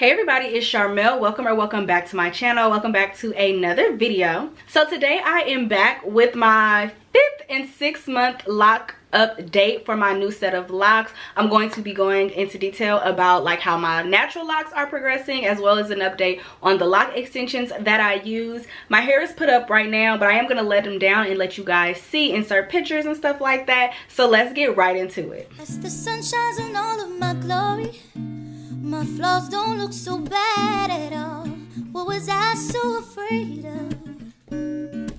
Hey everybody, it's Sharmel. Welcome back to my channel. Welcome back to another video. So today I am back with my 5th and 6th month lock update for my new set of locks. I'm going to be going into detail about like how my natural locks are progressing, as well as an update on the lock extensions that I use. My hair is put up right now, but I am going to let them down and let you guys see, insert pictures and stuff like that. So let's get right into it. As the sun shines on all of my glory, my flaws don't look so bad at all. What was I so afraid of?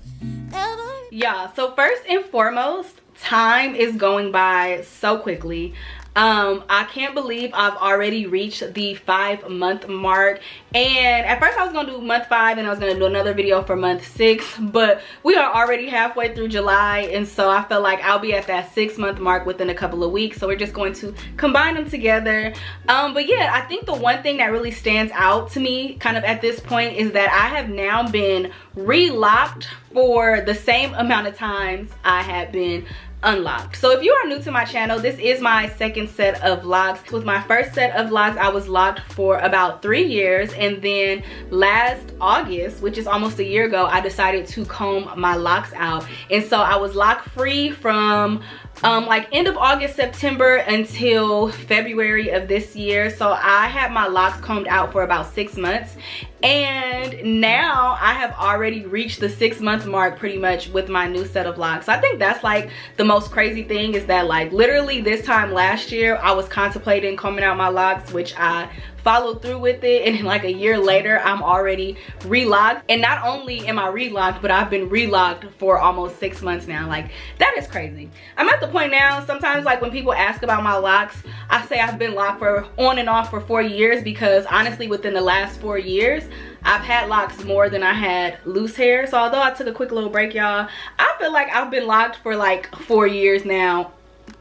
Yeah, so first and foremost, time is going by so quickly. I can't believe I've already reached the 5-month mark, and at first I was gonna do month 5 and I was gonna do another video for month 6, but we are already halfway through July, and so I feel like I'll be at that 6-month mark within a couple of weeks, so we're just going to combine them together. But yeah, I think the one thing that really stands out to me kind of at this point is that I have now been relocked for the same amount of times I had been unlocked. So if you are new to my channel, this is my second set of locks. With my first set of locks, I was locked for about 3 years, and then last August, which is almost a year ago, I decided to comb my locks out, and so I was lock free from like end of August, September until February of this year. So I had my locks combed out for about 6 months, and now I have already reached the 6-month mark pretty much with my new set of locks. So I think that's like the most crazy thing, is that like literally this time last year I was contemplating combing out my locks, which I followed through with it, and like a year later I'm already relocked. And not only am I relocked, but I've been relocked for almost 6 months now. Like, that is crazy. I'm at the point now, sometimes like when people ask about my locks, I say I've been locked for on and off for 4 years, because honestly within the last 4 years I've had locks more than I had loose hair. So although I took a quick little break, y'all, I feel like I've been locked for like 4 years now,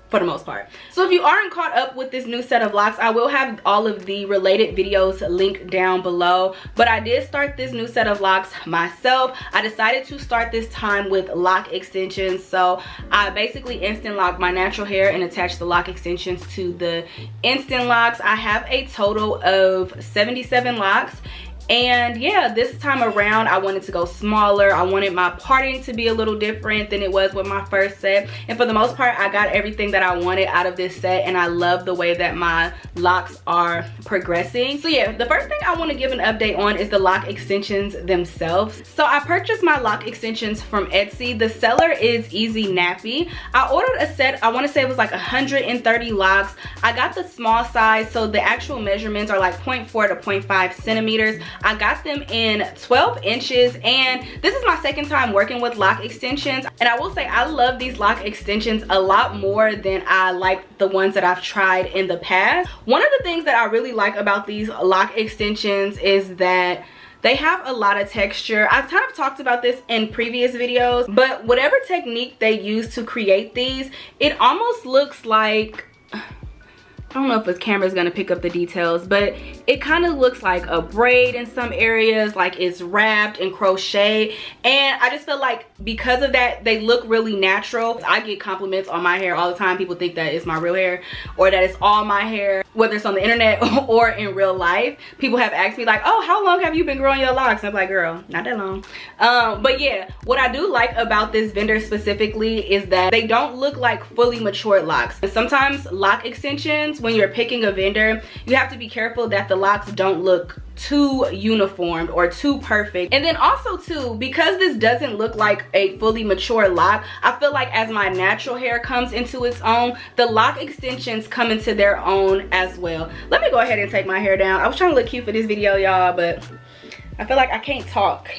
for the most part. So if you aren't caught up with this new set of locks, I will have all of the related videos linked down below. But I did start this new set of locks myself. I decided to start this time with lock extensions. So I basically instant locked my natural hair and attached the lock extensions to the instant locks. I have a total of 77 locks. And yeah, this time around I wanted to go smaller. I wanted my parting to be a little different than it was with my first set, and for the most part I got everything that I wanted out of this set, and I love the way that my locks are progressing. So yeah, the first thing I want to give an update on is the lock extensions themselves. So I purchased my lock extensions from Etsy. The seller is Eazynappy. I ordered a set, I want to say it was like 130 locks. I got the small size, so the actual measurements are like 0.4 to 0.5 centimeters. I got them in 12 inches, and this is my second time working with lock extensions, and I will say I love these lock extensions a lot more than I like the ones that I've tried in the past. One of the things that I really like about these lock extensions is that they have a lot of texture. I've kind of talked about this in previous videos, but whatever technique they use to create these, it almost looks like, I don't know if the camera's gonna pick up the details, but it kind of looks like a braid in some areas, like it's wrapped and crocheted. And I just feel like because of that, they look really natural. I get compliments on my hair all the time. People think that it's my real hair, or that it's all my hair, whether it's on the internet or in real life. People have asked me like, oh, how long have you been growing your locks? And I'm like, girl, not that long. But yeah, what I do like about this vendor specifically is that they don't look like fully matured locks. And sometimes lock extensions, when you're picking a vendor, you have to be careful that the locks don't look too uniformed or too perfect. And then also too, because this doesn't look like a fully mature lock, I feel like as my natural hair comes into its own, the lock extensions come into their own as well. Let me go ahead and take my hair down. I was trying to look cute for this video, y'all, but I feel like I can't talk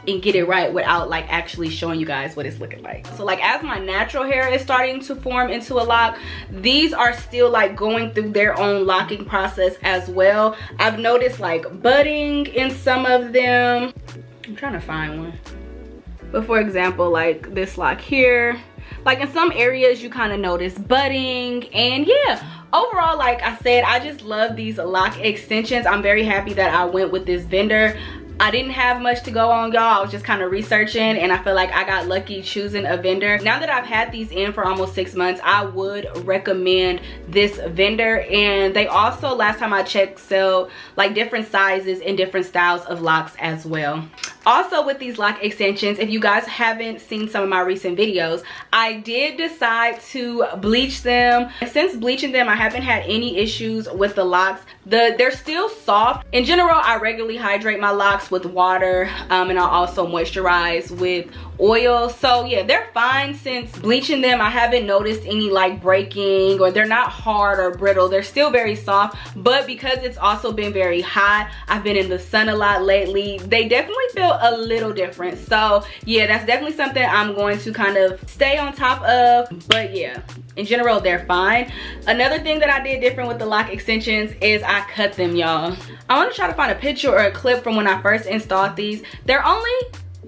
and get it right without like actually showing you guys what it's looking like. So like as my natural hair is starting to form into a lock, these are still like going through their own locking process as well. I've noticed like budding in some of them. I'm trying to find one, but for example, like this lock here, like in some areas you kind of notice budding. And yeah, overall, like I said, I just love these lock extensions. I'm very happy that I went with this vendor. I didn't have much to go on, y'all. I was just kind of researching, and I feel like I got lucky choosing a vendor. Now that I've had these in for almost 6 months, I would recommend this vendor. And they also, last time I checked, sell like different sizes and different styles of locks as well. Also with these lock extensions, if you guys haven't seen some of my recent videos, I did decide to bleach them. And since bleaching them, I haven't had any issues with the locks. They're still soft. In general, I regularly hydrate my locks with water, and I also moisturize with oil. So yeah, they're fine. Since bleaching them, I haven't noticed any like breaking, or they're not hard or brittle. They're still very soft, but because it's also been very hot, I've been in the sun a lot lately, they definitely feel a little different. So yeah, that's definitely something I'm going to kind of stay on top of. But yeah, in general, they're fine. Another thing that I did different with the lock extensions is I cut them, y'all. I want to try to find a picture or a clip from when I first installed these. They're only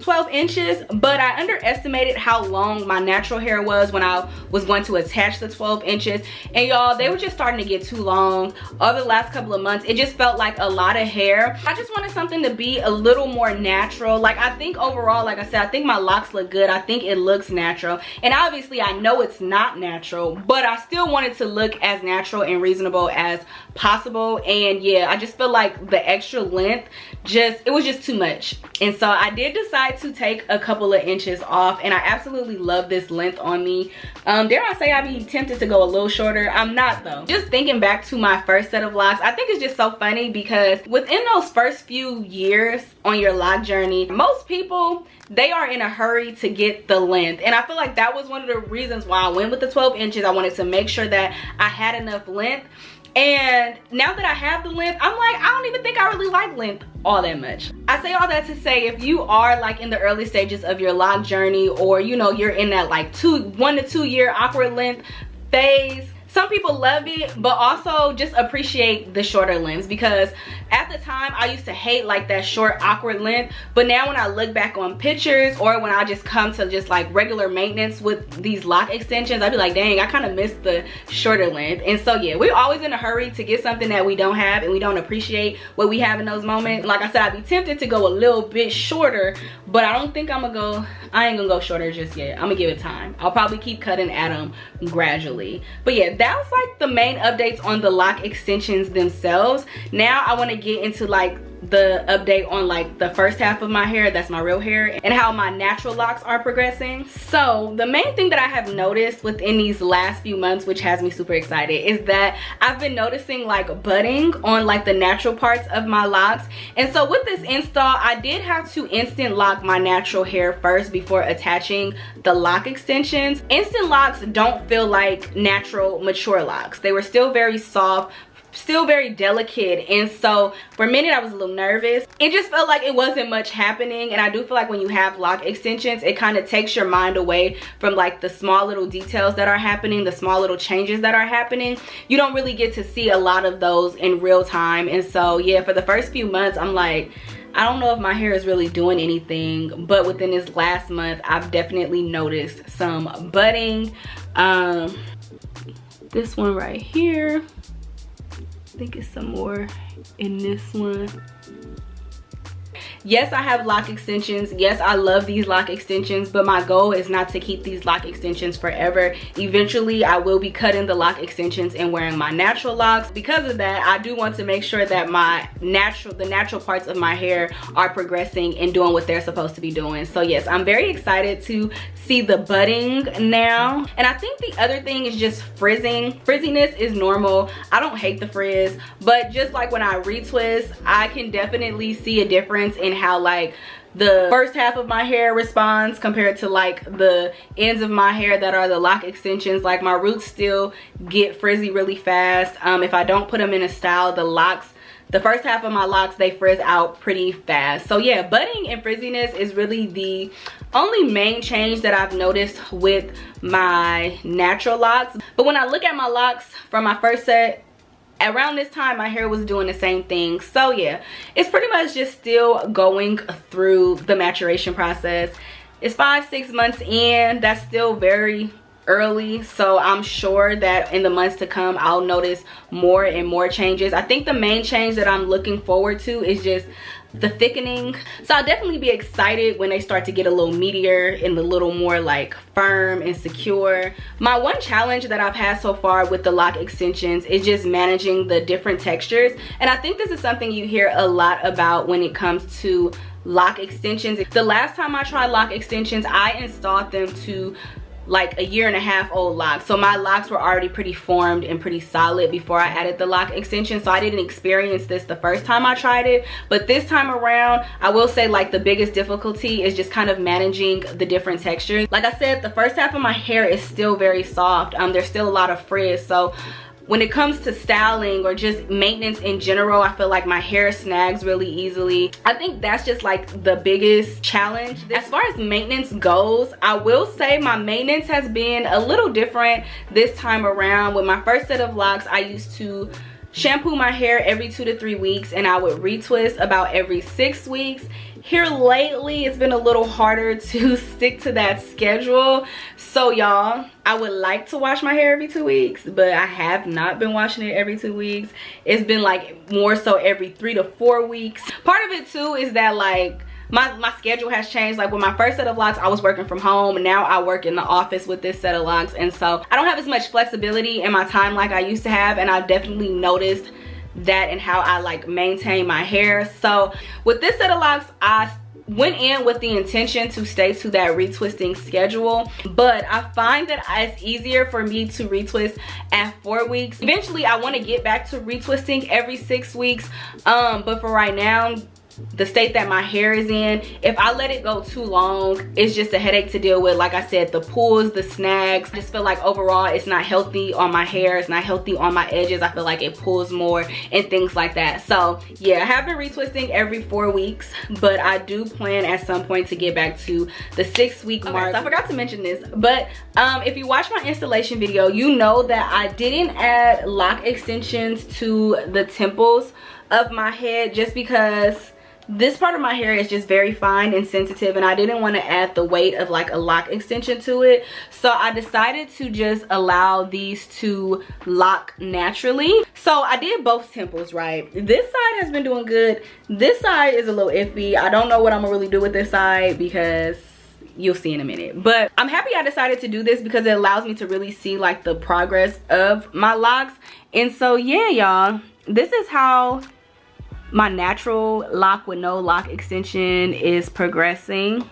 12 inches, but I underestimated how long my natural hair was when I was going to attach the 12 inches. And y'all, they were just starting to get too long. Over the last couple of months, it just felt like a lot of hair. I just wanted something to be a little more natural. Like, I think overall, like I said, I think my locks look good. I think it looks natural. And obviously, I know it's not natural, but I still wanted to look as natural and reasonable as possible. And yeah, I just feel like the extra length, it was just too much. And so I did decide to take a couple of inches off, and I absolutely love this length on me. Dare I say I'd be tempted to go a little shorter. I'm not though. Just thinking back to my first set of locks, I think it's just so funny because within those first few years on your lock journey, most people, they are in a hurry to get the length. And I feel like that was one of the reasons why I went with the 12 inches. I wanted to make sure that I had enough length. And now that I have the length, I'm like, I don't even think I really like length all that much. I say all that to say, if you are like in the early stages of your lock journey, or you know, you're in that like 1 to 2 year awkward length phase, some people love it, but also just appreciate the shorter lengths, because at the time I used to hate like that short awkward length. But now when I look back on pictures, or when I just come to just like regular maintenance with these lock extensions, I'd be like, dang, I kind of missed the shorter length. And so yeah, we're always in a hurry to get something that we don't have, and we don't appreciate what we have in those moments. Like I said, I'd be tempted to go a little bit shorter, but I don't think I ain't gonna go shorter just yet. I'm gonna give it time. I'll probably keep cutting at them gradually. But yeah, that was like the main updates on the lock extensions themselves. Now I want to get into like the update on like the first half of my hair, that's my real hair, and how my natural locks are progressing. So the main thing that I have noticed within these last few months, which has me super excited, is that I've been noticing like budding on like the natural parts of my locks. And so with this install, I did have to instant lock my natural hair first before attaching the lock extensions. Instant locks don't feel like natural mature locks. They were still very soft, still very delicate, and so for a minute I was a little nervous. It just felt like it wasn't much happening. And I do feel like when you have lock extensions, it kind of takes your mind away from like the small little details that are happening, the small little changes that are happening. You don't really get to see a lot of those in real time. And so yeah, for the first few months, I'm like, I don't know if my hair is really doing anything, but within this last month, I've definitely noticed some budding. This one right here, I think it's some more in this one. Yes, I have lock extensions. Yes, I love these lock extensions, but my goal is not to keep these lock extensions forever. Eventually, I will be cutting the lock extensions and wearing my natural locks. Because of that, I do want to make sure that the natural parts of my hair are progressing and doing what they're supposed to be doing. So yes, I'm very excited to see the budding now. And I think the other thing is just frizzing. Frizziness is normal. I don't hate the frizz, but just like when I retwist, I can definitely see a difference in how like the first half of my hair responds compared to like the ends of my hair that are the lock extensions. Like my roots still get frizzy really fast. If I don't put them in a style, the first half of my locks, they frizz out pretty fast. So yeah, budding and frizziness is really the only main change that I've noticed with my natural locks. But when I look at my locks from my first set, around this time my hair was doing the same thing. So yeah, it's pretty much just still going through the maturation process. It's 5-6 months in. That's still very early, so I'm sure that in the months to come I'll notice more and more changes. I think the main change that I'm looking forward to is just the thickening, so I'll definitely be excited when they start to get a little meatier and a little more like firm and secure. My one challenge that I've had so far with the Loc Extensions is just managing the different textures, and I think this is something you hear a lot about when it comes to Loc Extensions. The last time I tried Loc Extensions, I installed them to like a 1.5-year old locks, so my locks were already pretty formed and pretty solid before I added the Loc Extension, so I didn't experience this the first time I tried it. But this time around, I will say like the biggest difficulty is just kind of managing the different textures. Like I said, the first half of my hair is still very soft. There's still a lot of frizz, so when it comes to styling or just maintenance in general, I feel like my hair snags really easily. I think that's just like the biggest challenge. As far as maintenance goes, I will say my maintenance has been a little different this time around. With my first set of locks, I used to shampoo my hair every 2 to 3 weeks, and I would retwist about every 6 weeks. Here lately, it's been a little harder to stick to that schedule. So y'all, I would like to wash my hair every 2 weeks, but I have not been washing it every 2 weeks. It's been like more so every 3 to 4 weeks. Part of it too is that like my schedule has changed. Like with my first set of locks, I was working from home. Now I work in the office with this set of locks, and so I don't have as much flexibility in my time like I used to have, and I've definitely noticed that in how I like maintain my hair. So with this set of locks, I went in with the intention to stay to that retwisting schedule, but I find that it's easier for me to retwist at 4 weeks. Eventually I want to get back to retwisting every 6 weeks, but for right now, the state that my hair is in, if I let it go too long, it's just a headache to deal with. Like I said, the pulls, the snags, I just feel like overall it's not healthy on my hair, it's not healthy on my edges. I feel like it pulls more and things like that. So yeah, I have been retwisting every 4 weeks, but I do plan at some point to get back to the 6-week mark. So I forgot to mention this, but if you watch my installation video, you know that I didn't add Loc Extensions to the temples of my head just because this part of my hair is just very fine and sensitive, and I didn't want to add the weight of like a Loc Extension to it. So I decided to just allow these to lock naturally. So I did both temples, right? This side has been doing good. This side is a little iffy. I don't know what I'm gonna really do with this side because you'll see in a minute, but I'm happy I decided to do this because it allows me to really see like the progress of my locks. And so yeah, y'all, this is how my natural lock with no Loc Extension is progressing.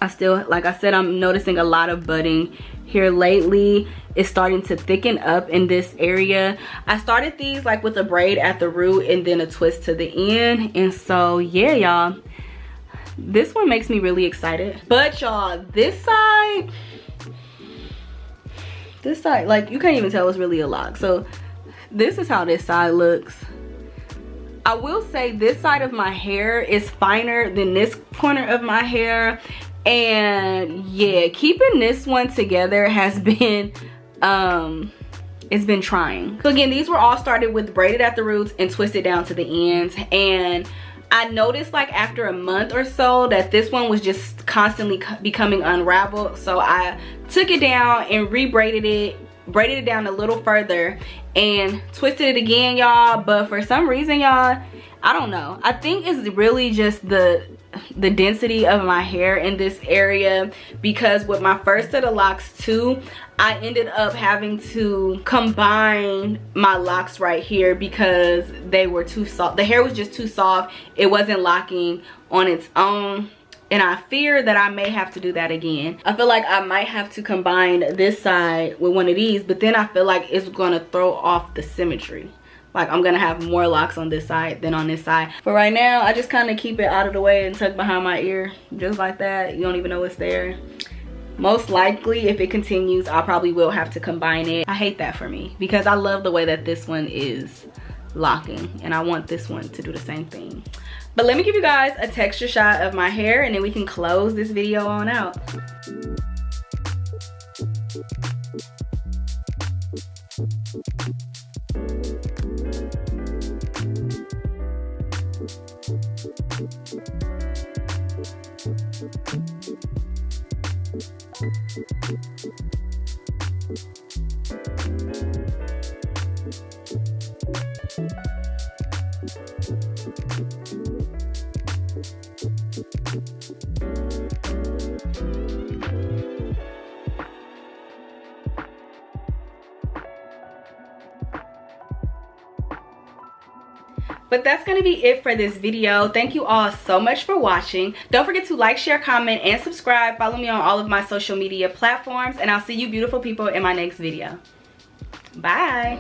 I still, like I said, I'm noticing a lot of budding here lately. It's starting to thicken up in this area. I started these like with a braid at the root and then a twist to the end, and so yeah, y'all, this one makes me really excited. But y'all, this side, like you can't even tell it's really a lock. So this is how this side looks. I will say this side of my hair is finer than this corner of my hair, and yeah, keeping this one together has been it's been trying. So again, these were all started with braided at the roots and twisted down to the ends, and I noticed like after a month or so that this one was just constantly becoming unraveled. So I took it down and braided it down a little further and twisted it again, y'all. But for some reason, y'all, I don't know, I think it's really just the density of my hair in this area, because with my first set of locks too, I ended up having to combine my locks right here because they were too soft. The hair was just too soft. It wasn't locking on its own, and I fear that I may have to do that again. I feel like I might have to combine this side with one of these, but then I feel like it's gonna throw off the symmetry. Like I'm gonna have more locks on this side than on this side. But right now, I just kind of keep it out of the way and tuck behind my ear, just like that. You don't even know it's there. Most likely, if it continues, I probably will have to combine it. I hate that for me because I love the way that this one is locking, and I want this one to do the same thing. But let me give you guys a texture shot of my hair, and then we can close this video on out. But that's going to be it for this video. Thank you all so much for watching. Don't forget to like, share, comment, and subscribe. Follow me on all of my social media platforms, and I'll see you beautiful people in my next video. Bye.